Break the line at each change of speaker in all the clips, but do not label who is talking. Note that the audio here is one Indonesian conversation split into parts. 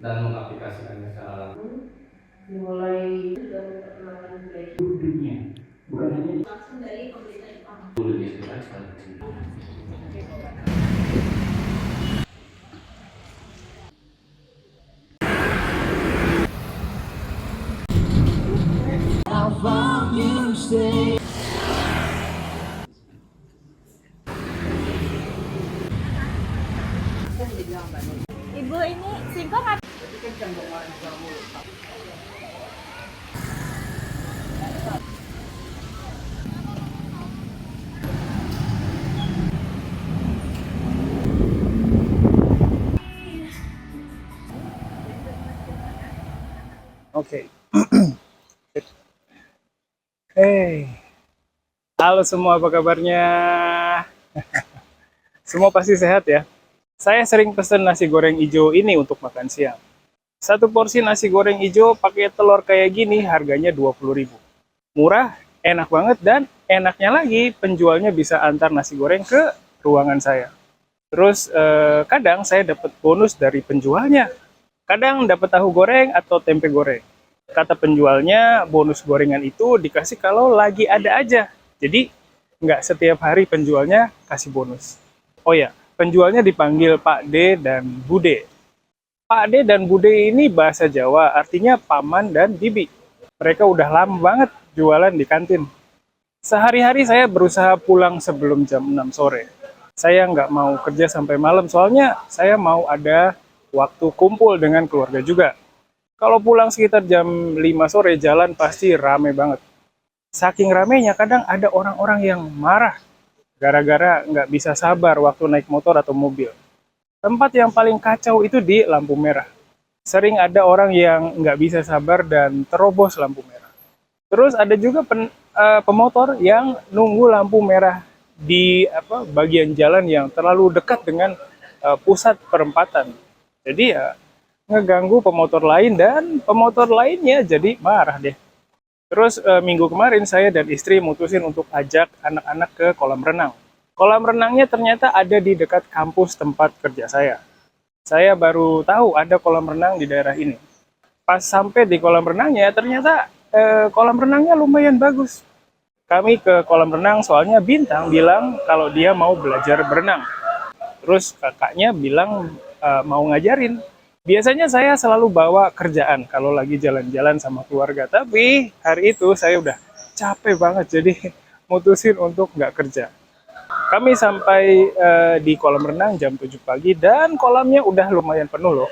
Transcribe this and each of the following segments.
dan mengaplikasikannya secara
Mulai juga memperkenalkan budaya
dunia, bukan hanya
langsung dari pemerintah Jepang.
lebih jelas.
Ibu ini singkong apa?
Oke. Hey, halo semua, apa kabarnya? Semua pasti sehat ya? Saya sering pesen nasi goreng hijau ini untuk makan siang. Satu porsi nasi goreng hijau pakai telur kayak gini harganya 20.000. Murah, enak banget, dan enaknya lagi penjualnya bisa antar nasi goreng ke ruangan saya. Terus kadang saya dapat bonus dari penjualnya. Kadang dapat tahu goreng atau tempe goreng. Kata penjualnya, bonus gorengan itu dikasih kalau lagi ada aja. Jadi, nggak setiap hari penjualnya kasih bonus. Oh ya, penjualnya dipanggil Pak D dan Bude. Pak D dan Bude ini bahasa Jawa, artinya paman dan bibi. Mereka udah lama banget jualan di kantin. Sehari-hari saya berusaha pulang sebelum jam 6 sore. Saya nggak mau kerja sampai malam, soalnya saya mau ada waktu kumpul dengan keluarga juga. Kalau pulang sekitar jam 5 sore, jalan pasti rame banget. Saking ramenya, kadang ada orang-orang yang marah gara-gara nggak bisa sabar waktu naik motor atau mobil. Tempat yang paling kacau itu di lampu merah. Sering ada orang yang nggak bisa sabar dan terobos lampu merah. Terus ada juga pemotor yang nunggu lampu merah di bagian jalan yang terlalu dekat dengan pusat perempatan. Jadi ya ngeganggu pemotor lain dan pemotor lainnya jadi marah deh. Terus minggu kemarin saya dan istri mutusin untuk ajak anak-anak ke kolam renang. Kolam renangnya ternyata ada di dekat kampus tempat kerja saya. Saya baru tahu ada kolam renang di daerah ini. Pas sampai di kolam renangnya, ternyata kolam renangnya lumayan bagus. Kami ke kolam renang soalnya Bintang bilang kalau dia mau belajar berenang. Terus kakaknya bilang mau ngajarin. Biasanya saya selalu bawa kerjaan kalau lagi jalan-jalan sama keluarga. Tapi hari itu saya udah capek banget, jadi mutusin untuk nggak kerja. Kami sampai di kolam renang jam 7 pagi dan kolamnya udah lumayan penuh loh.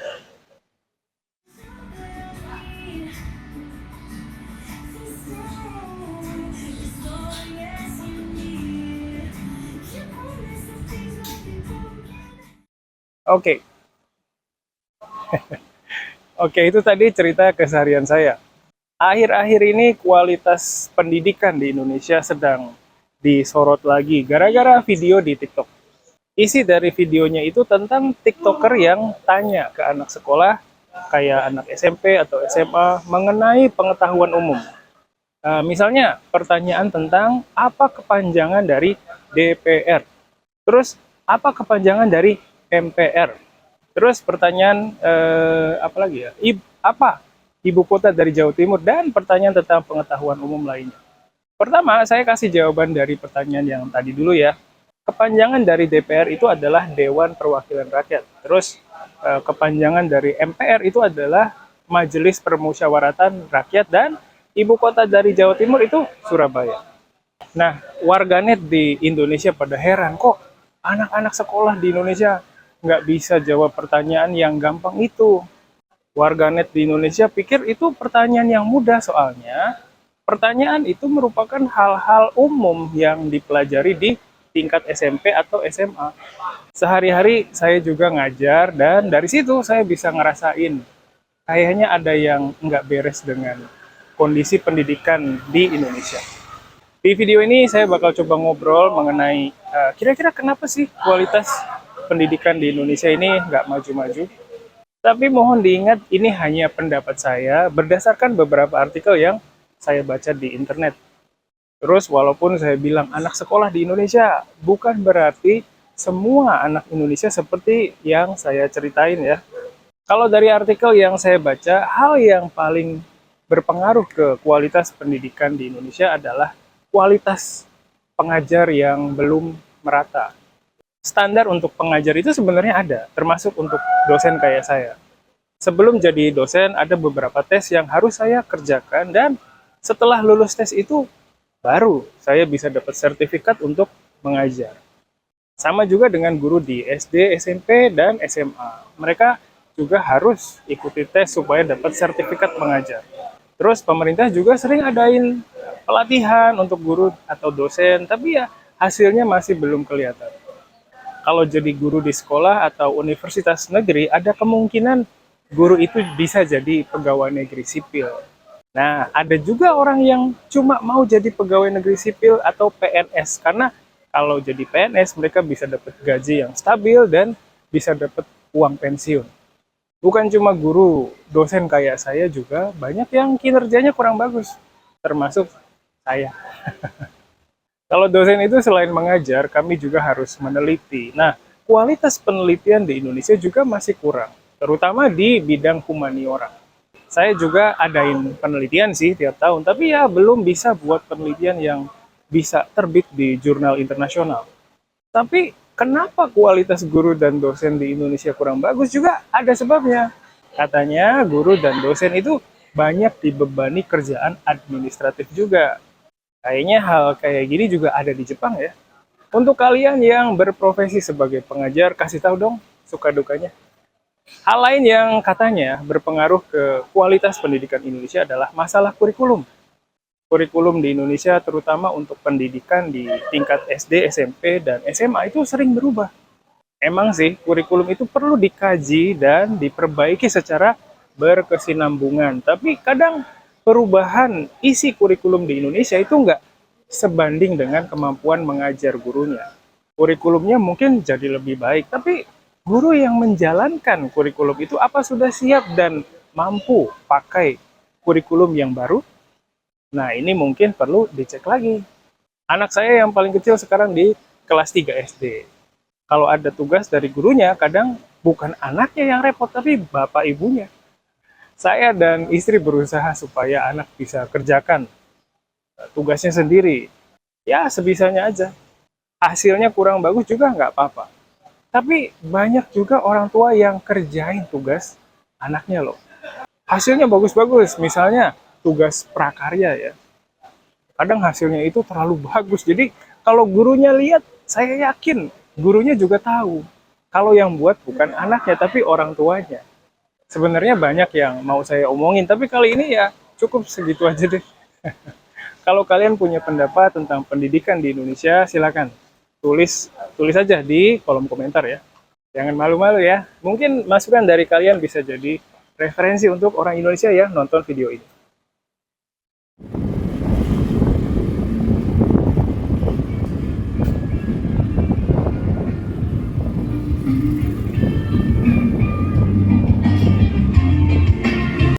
Oke, oke, itu tadi cerita keseharian saya. Akhir-akhir ini kualitas pendidikan di Indonesia sedang disorot lagi gara-gara video di TikTok. Isi dari videonya itu tentang TikToker yang tanya ke anak sekolah, kayak anak SMP atau SMA, mengenai pengetahuan umum. Misalnya, pertanyaan tentang apa kepanjangan dari DPR. Terus, apa kepanjangan dari MPR? Terus pertanyaan apa lagi ya? Apa ibu kota dari Jawa Timur, dan pertanyaan tentang pengetahuan umum lainnya. Pertama, saya kasih jawaban dari pertanyaan yang tadi dulu ya. Kepanjangan dari DPR itu adalah Dewan Perwakilan Rakyat. Terus kepanjangan dari MPR itu adalah Majelis Permusyawaratan Rakyat, dan ibu kota dari Jawa Timur itu Surabaya. Nah, warganet di Indonesia pada heran, kok anak-anak sekolah di Indonesia nggak bisa jawab pertanyaan yang gampang itu. Warganet di Indonesia pikir itu pertanyaan yang mudah, soalnya pertanyaan itu merupakan hal-hal umum yang dipelajari di tingkat SMP atau SMA. Sehari-hari saya juga ngajar, dan dari situ saya bisa ngerasain kayaknya ada yang nggak beres dengan kondisi pendidikan di Indonesia. Di video ini saya bakal coba ngobrol mengenai kira-kira kenapa sih kualitas pendidikan di Indonesia ini nggak maju-maju. Tapi mohon diingat, ini hanya pendapat saya berdasarkan beberapa artikel yang saya baca di internet. Terus walaupun saya bilang anak sekolah di Indonesia, bukan berarti semua anak Indonesia seperti yang saya ceritain ya. Kalau dari artikel yang saya baca, hal yang paling berpengaruh ke kualitas pendidikan di Indonesia adalah kualitas pengajar yang belum merata. Standar untuk pengajar itu sebenarnya ada, termasuk untuk dosen kayak saya. Sebelum jadi dosen, ada beberapa tes yang harus saya kerjakan, dan setelah lulus tes itu, baru saya bisa dapat sertifikat untuk mengajar. Sama juga dengan guru di SD, SMP, dan SMA. Mereka juga harus ikuti tes supaya dapat sertifikat mengajar. Terus pemerintah juga sering adain pelatihan untuk guru atau dosen, tapi ya hasilnya masih belum kelihatan. Kalau jadi guru di sekolah atau universitas negeri, ada kemungkinan guru itu bisa jadi pegawai negeri sipil. Nah, ada juga orang yang cuma mau jadi pegawai negeri sipil atau PNS, karena kalau jadi PNS mereka bisa dapat gaji yang stabil dan bisa dapat uang pensiun. Bukan cuma guru, dosen kayak saya juga banyak yang kinerjanya kurang bagus, termasuk saya. Kalau dosen itu selain mengajar, kami juga harus meneliti. Nah, kualitas penelitian di Indonesia juga masih kurang, terutama di bidang humaniora. Saya juga adain penelitian sih tiap tahun, tapi ya belum bisa buat penelitian yang bisa terbit di jurnal internasional. Tapi kenapa kualitas guru dan dosen di Indonesia kurang bagus juga ada sebabnya. Katanya guru dan dosen itu banyak dibebani kerjaan administratif juga. Kayaknya hal kayak gini juga ada di Jepang ya. Untuk kalian yang berprofesi sebagai pengajar, kasih tahu dong suka dukanya. Hal lain yang katanya berpengaruh ke kualitas pendidikan Indonesia adalah masalah kurikulum. Kurikulum di Indonesia terutama untuk pendidikan di tingkat SD, SMP, dan SMA itu sering berubah. Emang sih, kurikulum itu perlu dikaji dan diperbaiki secara berkesinambungan. Tapi kadang perubahan isi kurikulum di Indonesia itu nggak sebanding dengan kemampuan mengajar gurunya. Kurikulumnya mungkin jadi lebih baik, tapi guru yang menjalankan kurikulum itu apa sudah siap dan mampu pakai kurikulum yang baru? Nah, ini mungkin perlu dicek lagi. Anak saya yang paling kecil sekarang di kelas 3 SD. Kalau ada tugas dari gurunya, kadang bukan anaknya yang repot, tapi bapak ibunya. Saya dan istri berusaha supaya anak bisa kerjakan tugasnya sendiri. Ya, sebisanya aja. Hasilnya kurang bagus juga nggak apa-apa. Tapi banyak juga orang tua yang kerjain tugas anaknya loh. Hasilnya bagus-bagus, misalnya tugas prakarya ya. Kadang hasilnya itu terlalu bagus. Jadi kalau gurunya lihat, saya yakin gurunya juga tahu. Kalau yang buat bukan anaknya, tapi orang tuanya. Sebenarnya banyak yang mau saya omongin, tapi kali ini ya cukup segitu aja deh. Kalau kalian punya pendapat tentang pendidikan di Indonesia, silakan tulis aja di kolom komentar ya. Jangan malu-malu ya. Mungkin masukan dari kalian bisa jadi referensi untuk orang Indonesia yang nonton video ini.